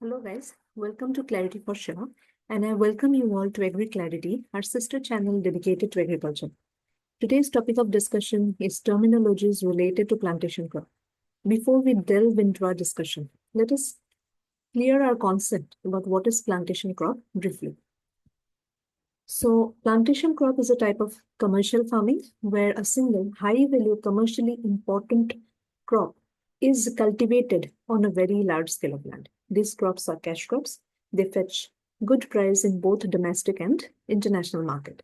Hello guys, welcome to Clarity for Sure, and I welcome you all to Agri-Clarity, our sister channel dedicated to agriculture. Today's topic of discussion is terminologies related to plantation crop. Before we delve into our discussion, let us clear our concept about what is plantation crop briefly. So, plantation crop is a type of commercial farming where a single high-value commercially important crop is cultivated on a very large scale of land. These crops are cash crops. They fetch good price in both domestic and international market.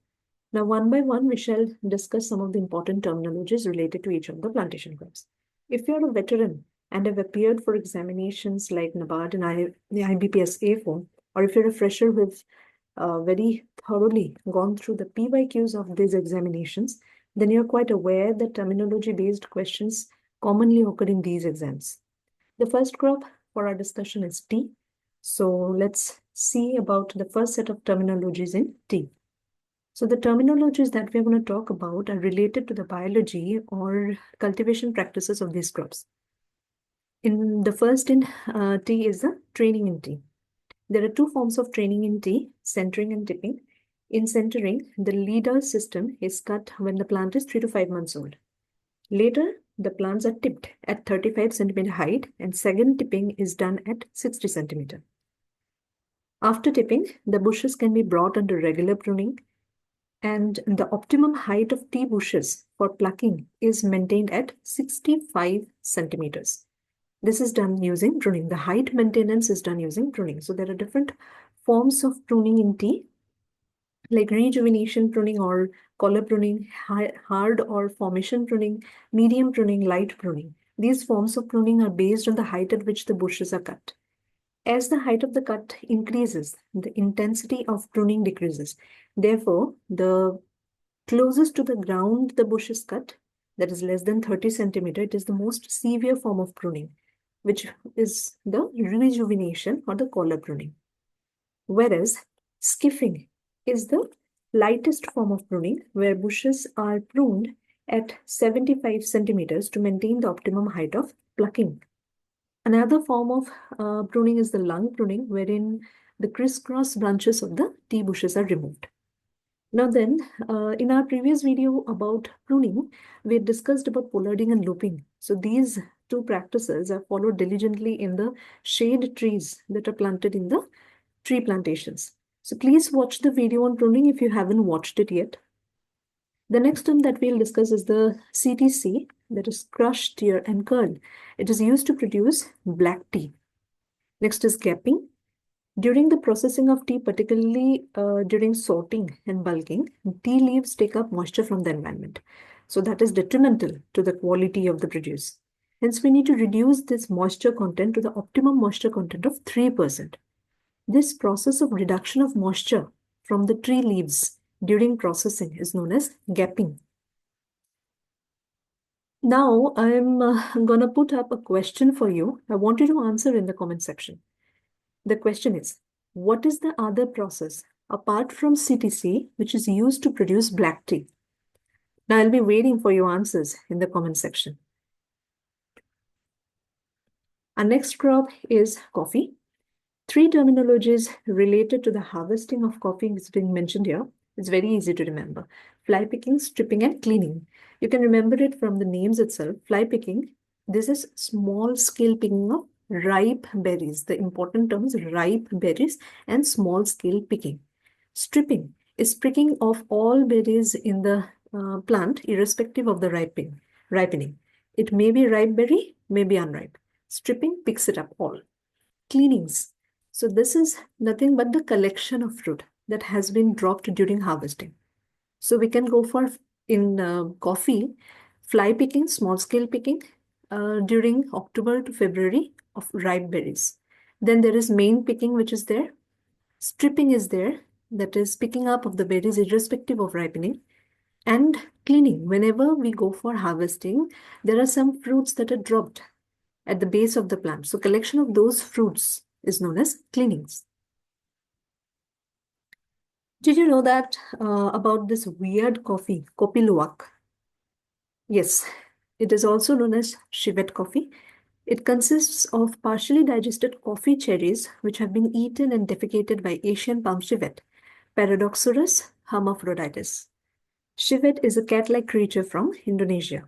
Now, one by one, we shall discuss some of the important terminologies related to each of the plantation crops. If you're a veteran and have appeared for examinations like NABARD and the IBPS A4, or if you're a fresher who've very thoroughly gone through the PYQs of these examinations, then you're quite aware that terminology-based questions commonly occur in these exams. The first crop for our discussion is tea. So let's see about the first set of terminologies in tea. So the terminologies that we're going to talk about are related to the biology or cultivation practices of these crops. In the first in tea is the training in tea. There are two forms of training in tea, centering and tipping. In centering, the leader system is cut when the plant is 3 to 5 months old. Later, the plants are tipped at 35 centimeter height and second tipping is done at 60 centimeter. After tipping, the bushes can be brought under regular pruning and the optimum height of tea bushes for plucking is maintained at 65 centimeters. This is done using pruning. The height maintenance is done using pruning. So there are different forms of pruning in tea, like rejuvenation pruning or collar pruning, hard or formation pruning, medium pruning, light pruning. These forms of pruning are based on the height at which the bushes are cut. As the height of the cut increases, the intensity of pruning decreases. Therefore, the closest to the ground the bush is cut, that is less than 30 centimeter, it is the most severe form of pruning, which is the rejuvenation or the collar pruning. Whereas skiffing is the lightest form of pruning, where bushes are pruned at 75 centimeters to maintain the optimum height of plucking. Another form of pruning is the lung pruning, wherein the crisscross branches of the tea bushes are removed. Now then, in our previous video about pruning, we had discussed about pollarding and looping. So these two practices are followed diligently in the shade trees that are planted in the tree plantations. So please watch the video on pruning if you haven't watched it yet. The next term that we'll discuss is the CTC, that is crush, tear, and curl. It is used to produce black tea. Next is gapping. During the processing of tea, particularly during sorting and bulking, tea leaves take up moisture from the environment. So that is detrimental to the quality of the produce. Hence, we need to reduce this moisture content to the optimum moisture content of 3%. This process of reduction of moisture from the tree leaves during processing is known as gapping. Now, I'm going to put up a question for you. I want you to answer in the comment section. The question is, what is the other process apart from CTC which is used to produce black tea? Now, I'll be waiting for your answers in the comment section. Our next crop is coffee. Three terminologies related to the harvesting of coffee is being mentioned here. It's very easy to remember. Fly picking, stripping, and cleaning. You can remember it from the names itself. Fly picking, this is small scale picking of ripe berries. The important term is ripe berries and small scale picking. Stripping is picking off all berries in the plant, irrespective of the ripening. It may be ripe berry, may be unripe. Stripping picks it up all. Cleanings. So this is nothing but the collection of fruit that has been dropped during harvesting. So we can go for, in coffee, fly picking, small scale picking during October to February of ripe berries. Then there is main picking, which is there. Stripping is there, that is picking up of the berries irrespective of ripening. And cleaning. Whenever we go for harvesting, there are some fruits that are dropped at the base of the plant. So collection of those fruits is known as cleanings. Did you know that about this weird coffee, Kopi Luwak? Yes, it is also known as civet coffee. It consists of partially digested coffee cherries which have been eaten and defecated by Asian palm civet, Paradoxurus hermaphroditus. Civet is a cat-like creature from Indonesia.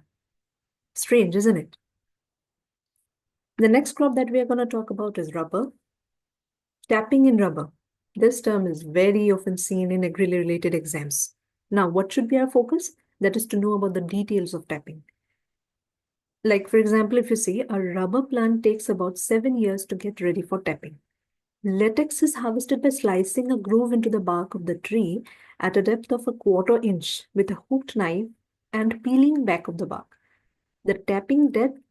Strange, isn't it? The next crop that we are going to talk about is rubber. Tapping in rubber. This term is very often seen in agri-related exams. Now, what should be our focus? That is to know about the details of tapping. Like, for example, if you see, a rubber plant takes about 7 years to get ready for tapping. Latex is harvested by slicing a groove into the bark of the tree at a depth of 1/4 inch with a hooked knife and peeling back of the bark. The tapping depth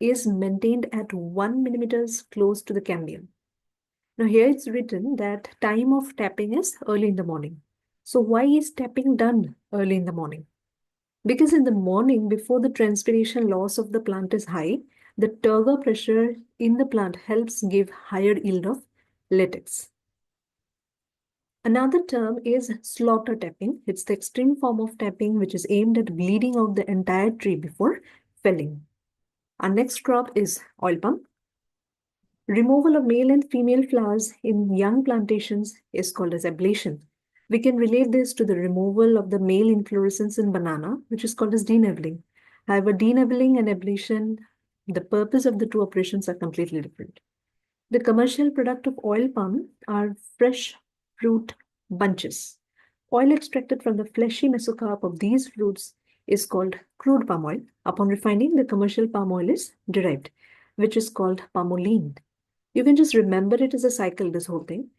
is maintained at 1 millimeters close to the cambium. Now here it's written that time of tapping is early in the morning. So why is tapping done early in the morning? Because in the morning, before the transpiration loss of the plant is high, the turgor pressure in the plant helps give higher yield of latex. Another term is slaughter tapping. It's the extreme form of tapping which is aimed at bleeding out the entire tree before felling. Our next crop is oil palm. Removal of male and female flowers in young plantations is called as ablation. We can relate this to the removal of the male inflorescence in banana, which is called as denaveling. However, denaveling and ablation, the purpose of the two operations are completely different. The commercial product of oil palm are fresh fruit bunches. Oil extracted from the fleshy mesocarp of these fruits is called crude palm oil. Upon refining, the commercial palm oil is derived, which is called palmolene. You can just remember it as a cycle, this whole thing.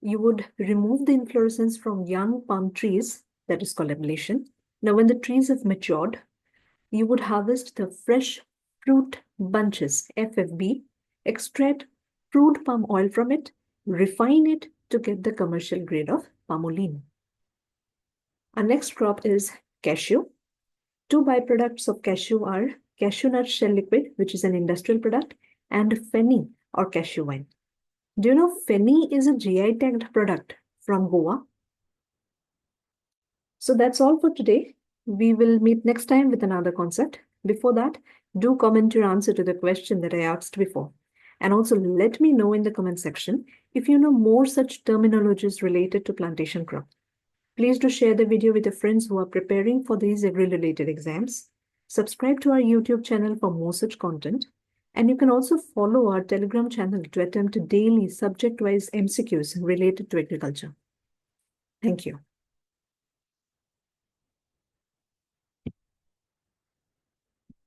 You would remove the inflorescence from young palm trees, that is called ablation. Now, when the trees have matured, you would harvest the fresh fruit bunches, FFB, extract crude palm oil from it, refine it to get the commercial grade of palmolene. Our next crop is cashew. Two byproducts of cashew are cashew nut shell liquid, which is an industrial product, and fenny or cashew wine. Do you know fenny is a GI tagged product from Goa? So that's all for today. We will meet next time with another concept. Before that, do comment your answer to the question that I asked before. And also let me know in the comment section if you know more such terminologies related to plantation crop. Please do share the video with your friends who are preparing for these agri-related exams. Subscribe to our YouTube channel for more such content. And you can also follow our Telegram channel to attempt daily subject-wise MCQs related to agriculture. Thank you.